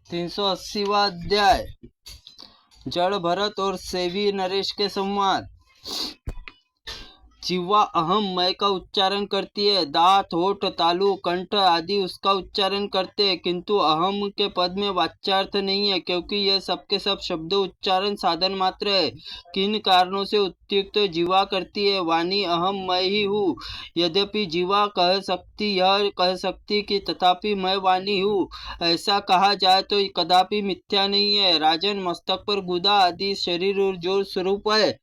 380वां अध्याय। जड़ भरत और सेवी नरेश के संवाद। जीवा अहम मय का उच्चारण करती है, दांत, होठ, तालु, कंठ आदि उसका उच्चारण करते हैं, किंतु अहम के पद में वाच्यार्थ नहीं है, क्योंकि यह सबके सब शब्दों उच्चारण साधन मात्र है। किन कारणों से उत्युक्त जीवा करती है? वाणी अहम मैं ही हूँ। यद्यपि जीवा यह कह सकती कि तथापि मैं वाणी हूँ, ऐसा कहा जाए तो कदापि मिथ्या नहीं है। राजन, मस्तक पर गुदा आदि शरीर और जो स्वरूप है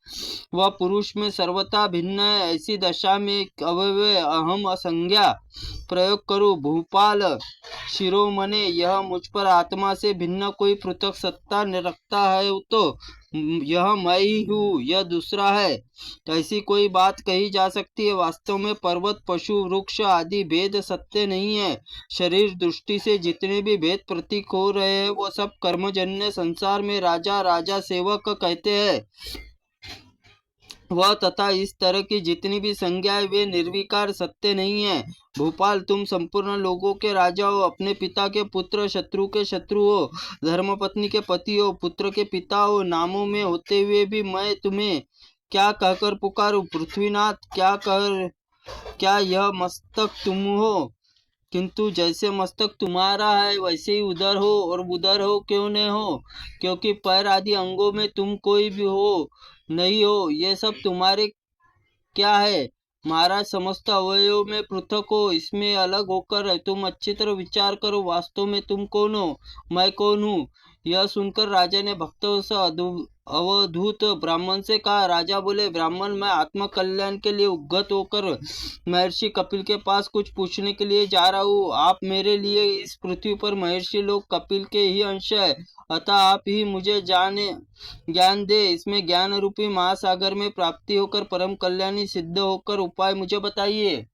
वह पुरुष में सर्वथा भिन्न है। ऐसी दशा में अवयव अहम असंज्ञा प्रयोग करूं। भूपाल शिरोमणे, यह मुझ पर आत्मा से भिन्न कोई पृथक सत्ता रखता है तो यह मैं ही हूँ, यह दूसरा है, ऐसी कोई बात कही जा सकती है? वास्तव में पर्वत, पशु, वृक्ष आदि भेद सत्य नहीं है। शरीर दृष्टि से जितने भी भेद प्रतीक हो रहे हैं वो सब कर्मजन्य संसार में राजा, राजा सेवक कहते हैं वह तथा इस तरह की जितनी भी संज्ञाएं वे निर्विकार सत्य नहीं है। भूपाल, तुम संपूर्ण लोगों के राजा हो, अपने पिता के पुत्र, शत्रु के शत्रु हो, धर्मपत्नी के पति हो, पुत्र के पिता हो। नामों में होते हुए भी मैं तुम्हें क्या कहकर पुकारूं? पृथ्वीनाथ, क्या यह मस्तक तुम हो? किंतु जैसे मस्तक तुम्हारा है वैसे ही उधर हो, और उधर हो क्यों नहीं हो? क्योंकि पैर आदि अंगों में तुम कोई भी हो नहीं हो। ये सब तुम्हारे क्या है? महाराज, समस्त अवयवों में पृथक हो, इसमें अलग होकर है। तुम अच्छी तरह विचार करो, वास्तव में तुम कौन हो, मैं कौन हूँ? यह सुनकर राजा ने भक्तों से अवधूत ब्राह्मण से कहा। राजा बोले, ब्राह्मण, मैं आत्म कल्याण के लिए उद्गत होकर महर्षि कपिल के पास कुछ पूछने के लिए जा रहा हूँ। आप मेरे लिए इस पृथ्वी पर महर्षि लोग कपिल के ही अंश है, अतः आप ही मुझे ज्ञान दे। इसमें ज्ञान रूपी महासागर में प्राप्ति होकर परम कल्याणी सिद्ध होकर उपाय मुझे बताइए।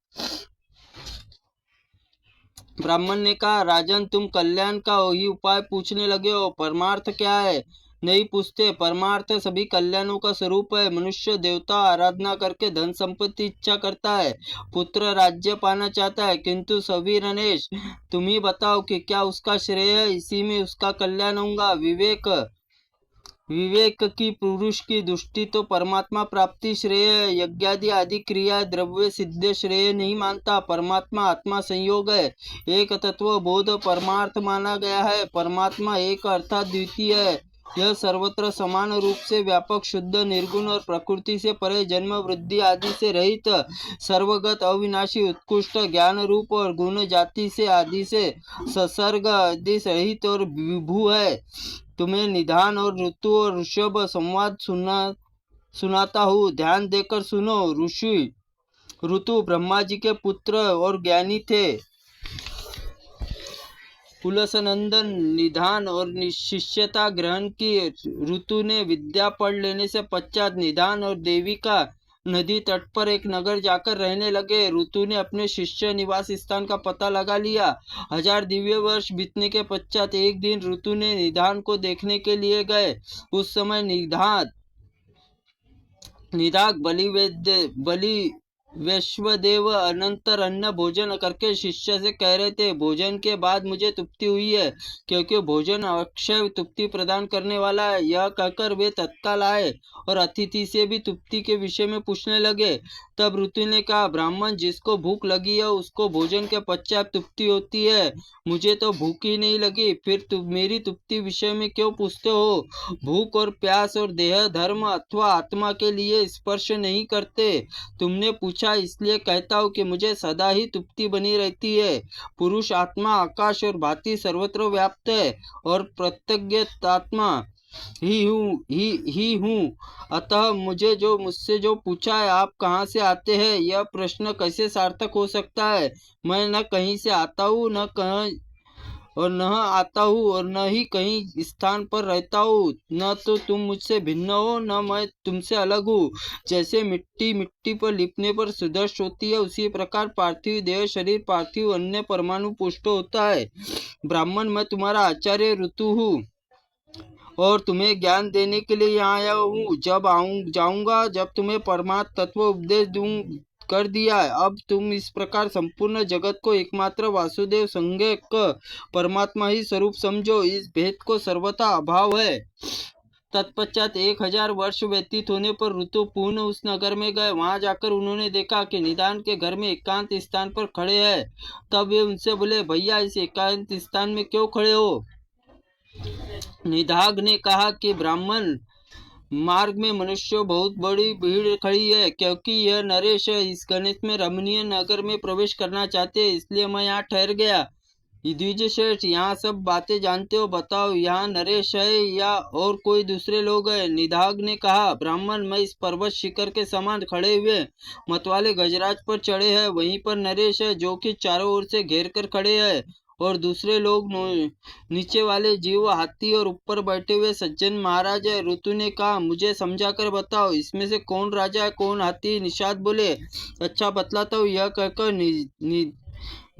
ब्राह्मण ने कहा, राजन, तुम कल्याण का ही उपाय पूछने लगे हो, परमार्थ क्या है नहीं पूछते? परमार्थ सभी कल्याणों का स्वरूप है। मनुष्य देवता आराधना करके धन संपत्ति इच्छा करता है, पुत्र राज्य पाना चाहता है, किंतु सभी रणेश, तुम ही बताओ कि क्या उसका श्रेय है? इसी में उसका कल्याण होगा। विवेक की पुरुष की दृष्टि तो परमात्मा प्राप्ति श्रेय है। यज्ञादि आदि क्रिया द्रव्य सिद्ध श्रेय नहीं मानता। परमात्मा आत्मा संयोग है, एक तत्व बोध परमार्थ माना गया है। परमात्मा एक अर्थात द्वितीय है। यह सर्वत्र समान रूप से व्यापक, शुद्ध, निर्गुण और प्रकृति से परे, जन्म वृद्धि आदि से रहित, सर्वगत, अविनाशी, उत्कृष्ट, ज्ञान रूप और गुण जाति से आदि से संसर्ग आदि से रहित और विभु है। तुम्हें निधान और ऋतु और ऋषभ संवाद सुनाता हूँ, ध्यान देकर सुनो। ऋतु ब्रह्मा जी के पुत्र और ज्ञानी थे। पुलसनंदन निधान और शिष्यता ग्रहण की। ऋतु ने विद्या पढ़ लेने से पश्चात निधान और देविका नदी तट पर एक नगर जाकर रहने लगे। ऋतु ने अपने शिष्य निवास स्थान का पता लगा लिया। 1000 दिव्य वर्ष बीतने के पश्चात एक दिन ऋतु ने निधान को देखने के लिए गए। उस समय निधाक बलि वैश्वदेव अनंतर अन्न भोजन करके शिष्य से कह रहे थे, भोजन के बाद मुझे तृप्ति हुई है, क्योंकि भोजन अक्षय तृप्ति प्रदान करने वाला है। यह कहकर वे तत्काल आए और अतिथि से भी तृप्ति के विषय में पूछने लगे। तब ऋतु ने कहा, ब्राह्मण, जिसको भूख लगी है उसको भोजन के पश्चात तृप्ति होती है। मुझे तो भूख ही नहीं लगी, फिर मेरी तृप्ति विषय में क्यों पूछते हो? भूख और प्यास और देह धर्म अथवा आत्मा के लिए स्पर्श नहीं करते। तुमने पूछा इसलिए कहता हूँ कि मुझे सदा ही तृप्ति बनी रहती है। पुरुष आत्मा आकाश और भांति सर्वत्र व्याप्त है और प्रत्यगात्मा ही हूँ। अतः मुझसे जो पूछा है, आप कहाँ से आते हैं, यह प्रश्न कैसे सार्थक हो सकता है? मैं न कहीं से आता हूँ, न आता हूँ और न ही कहीं स्थान पर रहता हूँ। न तो तुम मुझसे भिन्न हो, न मैं तुमसे अलग हूँ। जैसे मिट्टी पर लिपने पर सुदर्श होती है, उसी प्रकार पार्थिव देह शरीर पार्थिव अन्य परमाणु पुष्ट होता है। ब्राह्मण, मैं तुम्हारा आचार्य ऋतु हूँ और तुम्हें ज्ञान देने के लिए यहाँ आया हूँ। जब जाऊंगा, जब तुम्हें परमात्म तत्व उपदेश कर दिया है। अब तुम इस प्रकार संपूर्ण जगत को एकमात्र वासुदेव संज्ञक परमात्मा ही स्वरूप समझो। इस भेद को सर्वथा अभाव है। तत्पश्चात 1000 वर्ष व्यतीत होने पर ऋतु पुनः उस नगर में गए। वहां जाकर उन्होंने देखा कि निदान के घर में एकांत स्थान पर खड़े हैं। तब वे उनसे बोले, भैया इस एकांत स्थान में क्यों खड़े हो? निदाघ ने कहा कि ब्राह्मण, मार्ग में मनुष्यों बहुत बड़ी भीड़ खड़ी है, क्योंकि यह नरेश इस गणेश में रमणीय नगर में प्रवेश करना चाहते हैं, इसलिए मैं यहाँ ठहर गया। द्विज श्रेष्ठ, यहाँ सब बातें जानते हो, बताओ यहाँ नरेश है या और कोई दूसरे लोग हैं? निदाघ ने कहा, ब्राह्मण, मैं इस पर्वत शिखर के समान खड़े हुए मतवाले गजराज पर चढ़े हैं, वहीं पर नरेश है जो कि चारों ओर से घेर कर खड़े हैं, और दूसरे लोग नीचे वाले जीव हाथी और ऊपर बैठे हुए सज्जन महाराज है। ऋतु ने कहा, मुझे समझा कर बताओ, इसमें से कौन राजा है, कौन हाथी? निषाद बोले, अच्छा बतलाता हूँ। यह कहकर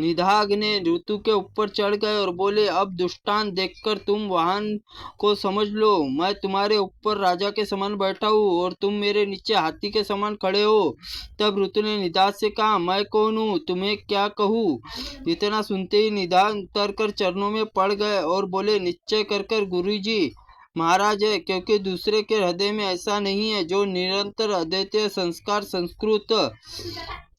निदाघ ने ऋतु के ऊपर चढ़ गए और बोले, अब दृष्टांत देखकर तुम वाहन को समझ लो। मैं तुम्हारे ऊपर राजा के समान बैठा हूँ और तुम मेरे नीचे हाथी के समान खड़े हो। तब ऋतु ने निदाघ से कहा, मैं कौन हूँ, तुम्हें क्या कहूँ? इतना सुनते ही निदाघ उतर कर चरणों में पड़ गए और बोले, निश्चय कर गुरुजी महाराज है, क्योंकि दूसरे के हृदय में ऐसा नहीं है जो निरंतर अद्वितीय संस्कार संस्कृत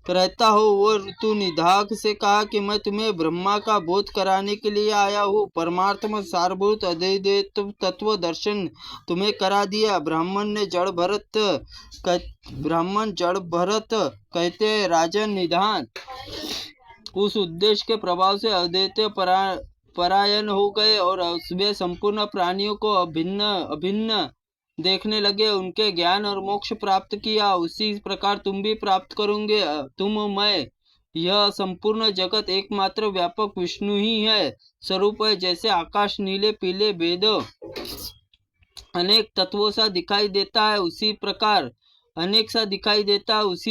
रहता हो। वो ऋतु निदाघ से कहा कि मैं तुम्हें ब्रह्मा का बोध कराने के लिए आया हूँ। परमात्मा सारभूत अद्वैत तत्व दर्शन तुम्हें करा दिया। ब्राह्मण जड़ भरत कहते हैं, राजन निदाघ उस उद्देश्य के प्रभाव से अद्वैत परायण हो गए और वे संपूर्ण प्राणियों को अभिन्न देखने लगे, उनके ज्ञान और मोक्ष प्राप्त किया। उसी प्रकार तुम भी प्राप्त करोगे। मैं यह संपूर्ण जगत एकमात्र व्यापक विष्णु ही है, स्वरूप है। जैसे आकाश नीले पीले भेद अनेक तत्वों सा दिखाई देता है, उसी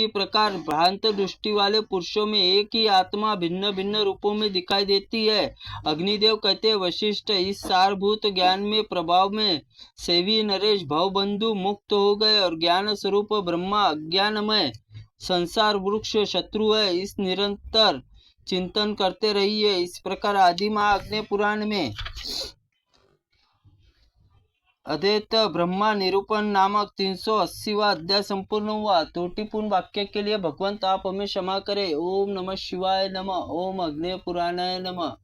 प्रकार भ्रांत दृष्टि वाले पुरुषों में एक ही आत्मा भिन्न भिन्न रूपों में दिखाई देती है। अग्निदेव कहते हैं, वशिष्ठ, इस सारभूत ज्ञान में प्रभाव में सेवी नरेश भवबंधु मुक्त हो गए और ज्ञान स्वरूप ब्रह्मा अज्ञानमय संसार वृक्ष शत्रु है। इस निरंतर चिंतन करते रहिए। इस प्रकार आदि महाअग्नि पुराण में अद्वैत ब्रह्मा निरूपण नामक 380वां अध्याय संपूर्ण हुआ। त्रुटिपूर्ण वाक्य के लिए भगवंत आप हमें क्षमा करें। ओम नमः शिवाय नमः। ओम अग्नि पुराणाय नमः।